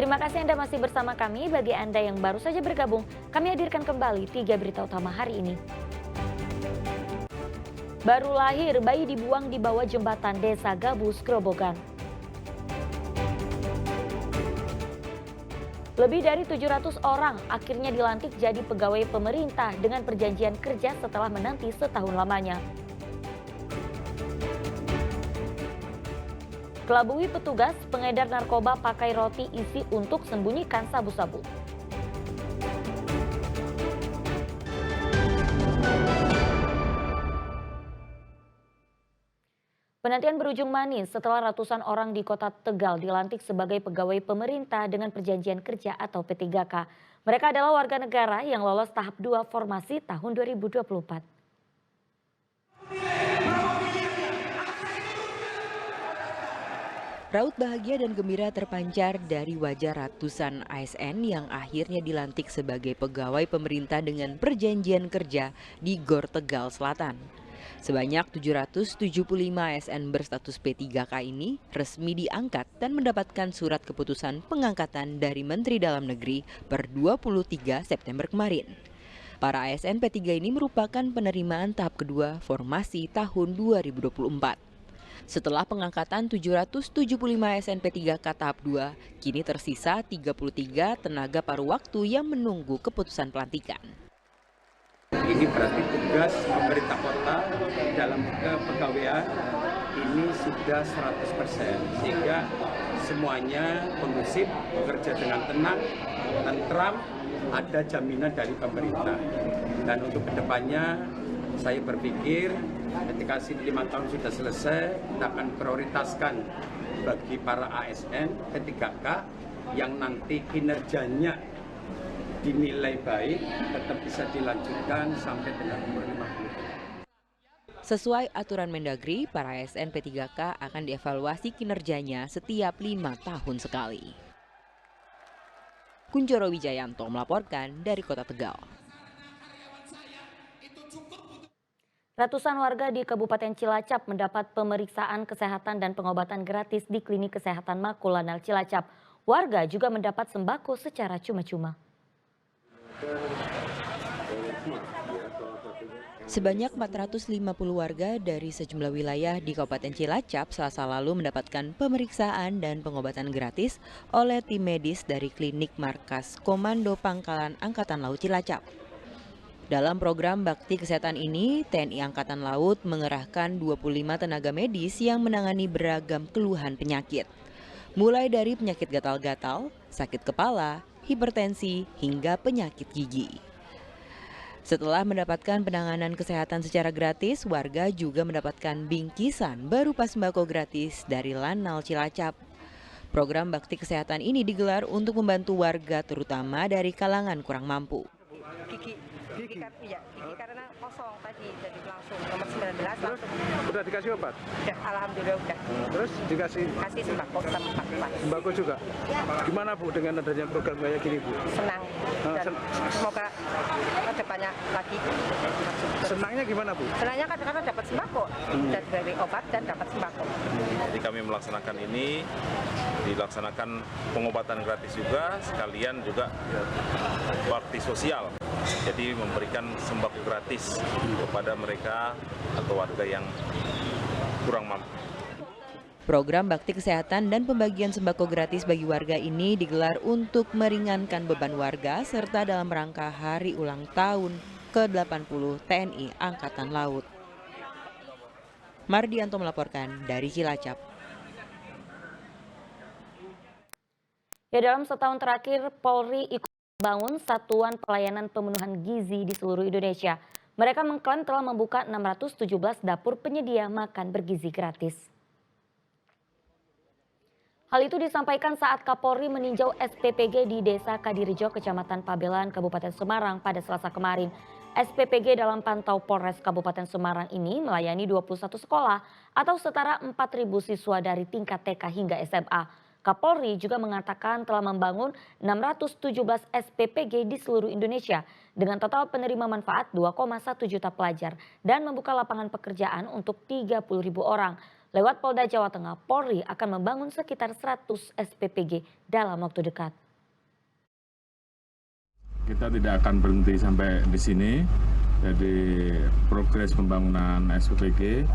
Terima kasih Anda masih bersama kami. Bagi Anda yang baru saja bergabung, kami hadirkan kembali 3 berita utama hari ini. Baru lahir, bayi dibuang di bawah jembatan Desa Gabus, Grobogan. Lebih dari 700 orang akhirnya dilantik jadi pegawai pemerintah dengan perjanjian kerja setelah menanti setahun lamanya. Kelabui petugas pengedar narkoba pakai roti isi untuk sembunyikan sabu-sabu. Penantian berujung manis setelah ratusan orang di kota Tegal dilantik sebagai pegawai pemerintah dengan perjanjian kerja atau P3K. Mereka adalah warga negara yang lolos tahap 2 formasi tahun 2024. Raut bahagia dan gembira terpancar dari wajah ratusan ASN yang akhirnya dilantik sebagai pegawai pemerintah dengan perjanjian kerja di Gor Tegal Selatan. Sebanyak 775 ASN berstatus P3K ini resmi diangkat dan mendapatkan surat keputusan pengangkatan dari Menteri Dalam Negeri per 23 September kemarin. Para ASN P3 ini merupakan penerimaan tahap kedua formasi tahun 2024. Setelah pengangkatan 775 SNP 3K tahap 2, kini tersisa 33 tenaga paruh waktu yang menunggu keputusan pelantikan. Ini berarti tugas pemerintah kota dalam kepegawaian ini sudah 100%, sehingga semuanya kondusif, bekerja dengan tenang, tentram, ada jaminan dari pemerintah. Dan untuk kedepannya saya berpikir ketika 5 tahun sudah selesai, kita akan prioritaskan bagi para ASN P3K yang nanti kinerjanya dinilai baik, tetap bisa dilanjutkan sampai dengan umur 50. Sesuai aturan Mendagri, para ASN P3K akan dievaluasi kinerjanya setiap 5 tahun sekali. Kunchoro Wijayanto melaporkan dari Kota Tegal. Ratusan warga di Kabupaten Cilacap mendapat pemeriksaan kesehatan dan pengobatan gratis di Klinik Kesehatan Makulanal Cilacap. Warga juga mendapat sembako secara cuma-cuma. Sebanyak 450 warga dari sejumlah wilayah di Kabupaten Cilacap Selasa lalu mendapatkan pemeriksaan dan pengobatan gratis oleh tim medis dari Klinik Markas Komando Pangkalan Angkatan Laut Cilacap. Dalam program bakti kesehatan ini, TNI Angkatan Laut mengerahkan 25 tenaga medis yang menangani beragam keluhan penyakit. Mulai dari penyakit gatal-gatal, sakit kepala, hipertensi, hingga penyakit gigi. Setelah mendapatkan penanganan kesehatan secara gratis, warga juga mendapatkan bingkisan berupa sembako gratis dari Lanal Cilacap. Program bakti kesehatan ini digelar untuk membantu warga terutama dari kalangan kurang mampu. Gigi karena kosong tadi, jadi langsung nomor 19 langsung. Udah dikasih obat? Udah, alhamdulillah udah. Terus dikasih? Kasih sembako sama Pak. Sembako juga? Gimana Bu dengan adanya program kayak gini Bu? Senang, dan semoga kedepannya lagi. Senangnya gimana Bu? Senangnya karena dapat sembako, dari obat dan dapat sembako. Jadi kami melaksanakan ini, dilaksanakan pengobatan gratis juga, sekalian juga bakti sosial. Jadi memberikan sembako gratis kepada mereka atau warga yang kurang mampu. Program bakti kesehatan dan pembagian sembako gratis bagi warga ini digelar untuk meringankan beban warga serta dalam rangka hari ulang tahun ke-80 TNI Angkatan Laut. Mardianto melaporkan dari Cilacap. Ya, dalam setahun terakhir Polri ikut membangun satuan pelayanan pemenuhan gizi di seluruh Indonesia. Mereka mengklaim telah membuka 617 dapur penyedia makan bergizi gratis. Hal itu disampaikan saat Kapolri meninjau SPPG di Desa Kadirejo, Kecamatan Pabelan, Kabupaten Semarang pada Selasa kemarin. SPPG dalam pantau Polres Kabupaten Semarang ini melayani 21 sekolah atau setara 4.000 siswa dari tingkat TK hingga SMA. Kapolri juga mengatakan telah membangun 617 SPPG di seluruh Indonesia dengan total penerima manfaat 2,1 juta pelajar dan membuka lapangan pekerjaan untuk 30.000 orang. Lewat Polda Jawa Tengah, Polri akan membangun sekitar 100 SPPG dalam waktu dekat. Kita tidak akan berhenti sampai di sini, jadi progres pembangunan SPPG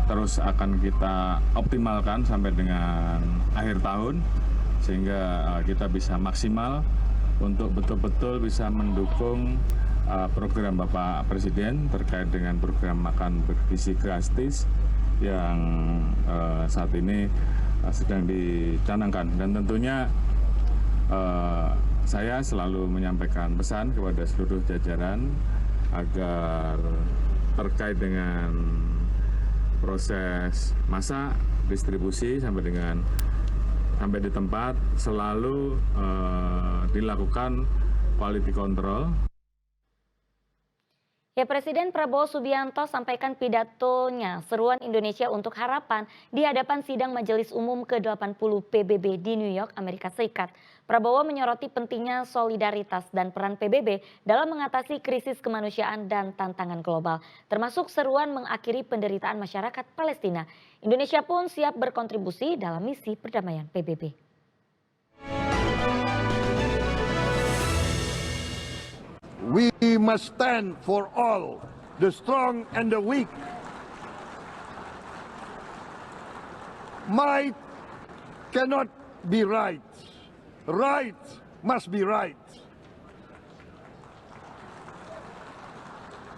terus akan kita optimalkan sampai dengan akhir tahun, sehingga kita bisa maksimal untuk betul-betul bisa mendukung program Bapak Presiden terkait dengan program makan bergizi gratis yang saat ini sedang dicanangkan. Dan tentunya saya selalu menyampaikan pesan kepada seluruh jajaran agar terkait dengan proses masak, distribusi sampai di tempat selalu dilakukan quality control. Ya, Presiden Prabowo Subianto sampaikan pidatonya Seruan Indonesia untuk Harapan di hadapan sidang Majelis Umum ke-80 PBB di New York, Amerika Serikat. Prabowo menyoroti pentingnya solidaritas dan peran PBB dalam mengatasi krisis kemanusiaan dan tantangan global, termasuk seruan mengakhiri penderitaan masyarakat Palestina. Indonesia pun siap berkontribusi dalam misi perdamaian PBB. We must stand for all, the strong and the weak. Might cannot be right. Right must be right.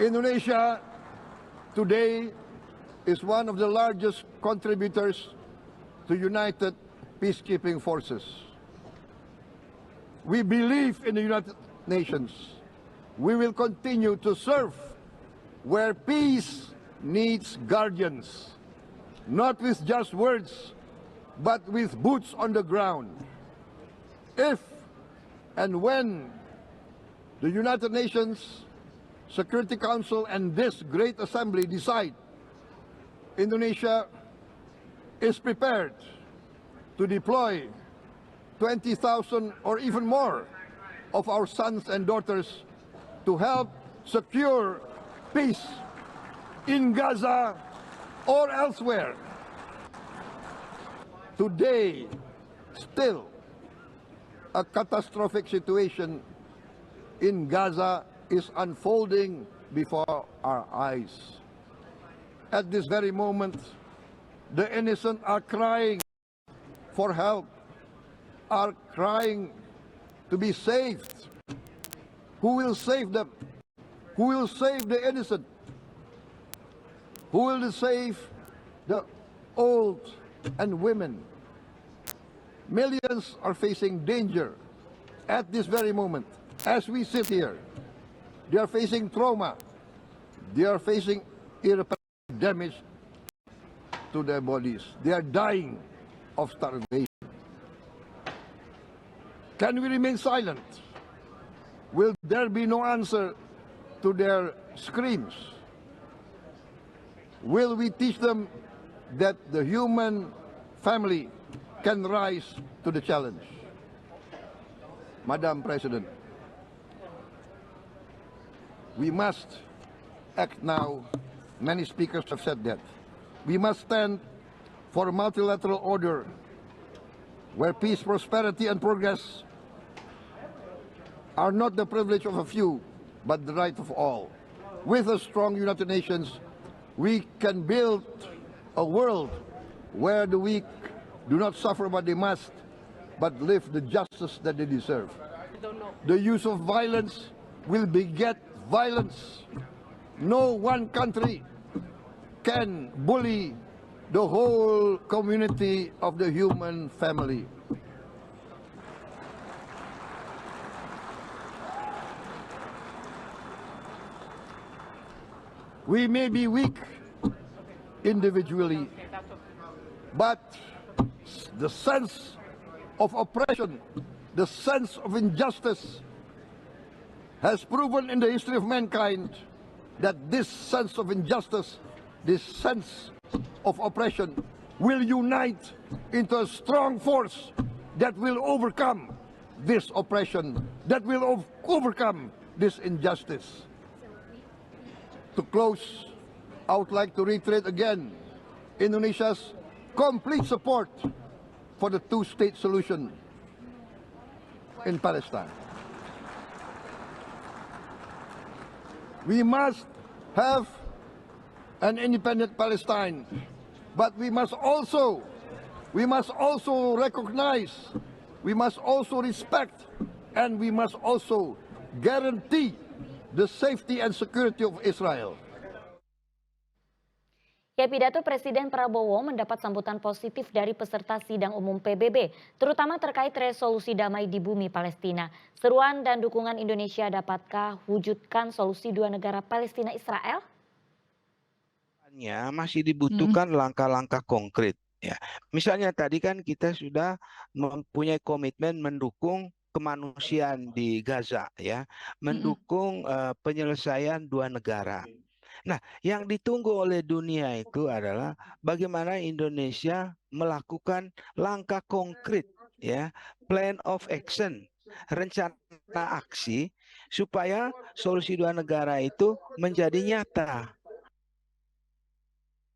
Indonesia today is one of the largest contributors to United Peacekeeping Forces. We believe in the United Nations. We will continue to serve where peace needs guardians, not with just words, but with boots on the ground. If and when the United Nations Security Council and this great assembly decide Indonesia is prepared to deploy 20,000 or even more of our sons and daughters to help secure peace in Gaza or elsewhere. Today, still, a catastrophic situation in Gaza is unfolding before our eyes. At this very moment, the innocent are crying for help, are crying to be saved. Who will save them? Who will save the innocent? Who will save the old and women? Millions are facing danger at this very moment. As we sit here, they are facing trauma. They are facing irreparable damage to their bodies. They are dying of starvation. Can we remain silent? Will there be no answer to their screams? Will we teach them that the human family can rise to the challenge? Madam President, we must act now. Many speakers have said that. We must stand for a multilateral order where peace, prosperity, and progress are not the privilege of a few, but the right of all. With a strong United Nations, we can build a world where the weak do not suffer what they must, but live the justice that they deserve. The use of violence will beget violence. No one country can bully the whole community of the human family. We may be weak individually, but the sense of oppression, the sense of injustice has proven in the history of mankind that this sense of injustice, this sense of oppression will unite into a strong force that will overcome this oppression, that will overcome this injustice. To close, I would like to reiterate again Indonesia's complete support for the two-state solution in Palestine. We must have an independent Palestine, but we must also recognize, we must also respect, and we must also guarantee the safety and security of Israel. Ya, pidato Presiden Prabowo mendapat sambutan positif dari peserta sidang umum PBB, terutama terkait resolusi damai di bumi Palestina. Seruan dan dukungan Indonesia dapatkah wujudkan solusi dua negara Palestina-Israel? Masih dibutuhkan langkah-langkah konkret. Ya, misalnya tadi kan kita sudah mempunyai komitmen mendukung kemanusiaan di Gaza, ya, mendukung penyelesaian dua negara. Nah, yang ditunggu oleh dunia itu adalah bagaimana Indonesia melakukan langkah konkret, ya, plan of action, rencana aksi supaya solusi dua negara itu menjadi nyata.